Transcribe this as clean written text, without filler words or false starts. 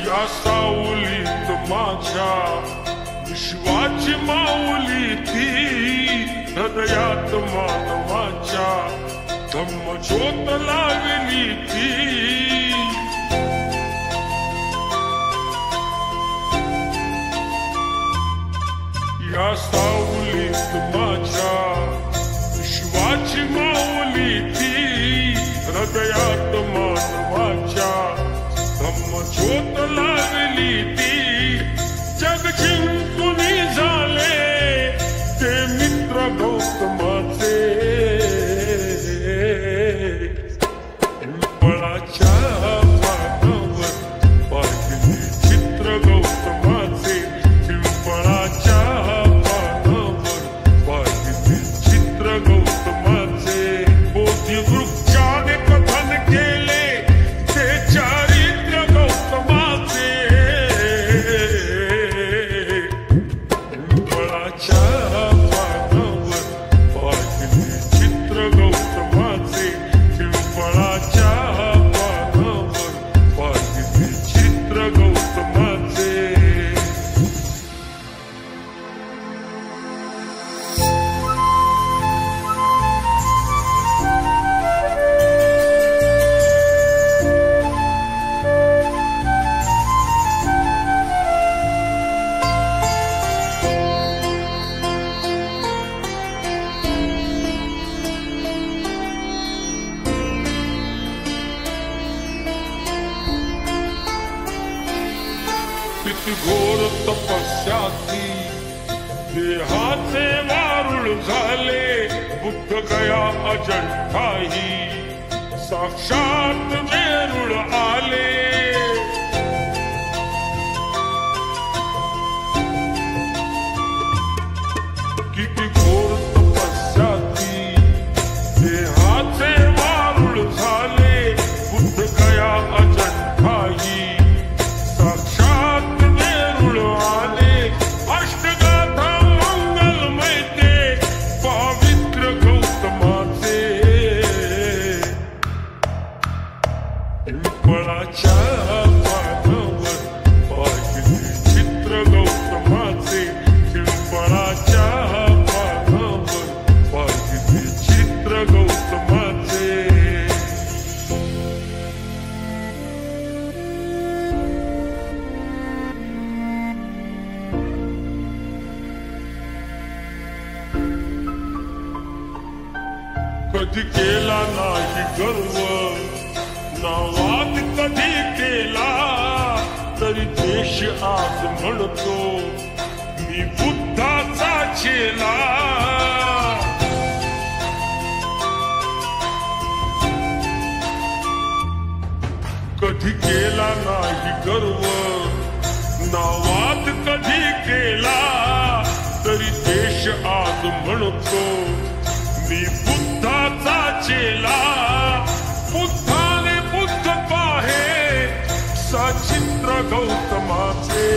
या सावलीत माझ्या विश्वाची माऊली ती, हृदयात मानवाच्या धम्मज्योत लावली ती. या सावलीत माझ्या विश्वाची माऊली ती, हृदयात मानवाच्या धम्मज्योत लावली ती. जग जिंकून झाले ते मित्र गौतमाचे, पिंपळाच्या पानावर पाहिली चित्र गौतमाचे, पिंपळाच्या पानावर पाहिली चित्र गौतमाचे. बोधी वृक्षाने कथन केले ते चारित्र्य गौतमाचे, पिंपळाच्या पानावर पाहिली चित्र गौतमाचे, पिंपळाच्या पानावर पाहिली चित्र गौतमाचे. किती घोर तपस्या ती, देहाचे वारुळ झाले. बुद्ध गया अजंठाही साक्षात वेरूळ आले. किती घोर तपस्या ती, देहाचे वारुळ झाले. बुद्ध गया अजंठाही साक्षात वेरूळ आले. अष्टगाथा मंगलमय ते पावित्र गौतमाचे, पिंपळाच्या पानावर पाहिली चित्र गौतमाचे, पिंपळाच्या पानावर पाहिली चित्र गौतमाचे. कधी केला नाही गर्व ना वाद कधी केला, तरी देश आज म्हणतो मी बुद्धाचा चेला. कधी केला नाही गर्व ना वाद कधी केला, तरी देश आज म्हणतो मी बुद्धाचा चेला. बुद्धाने बुद्ध पाहे सचित्र गौतमाचे,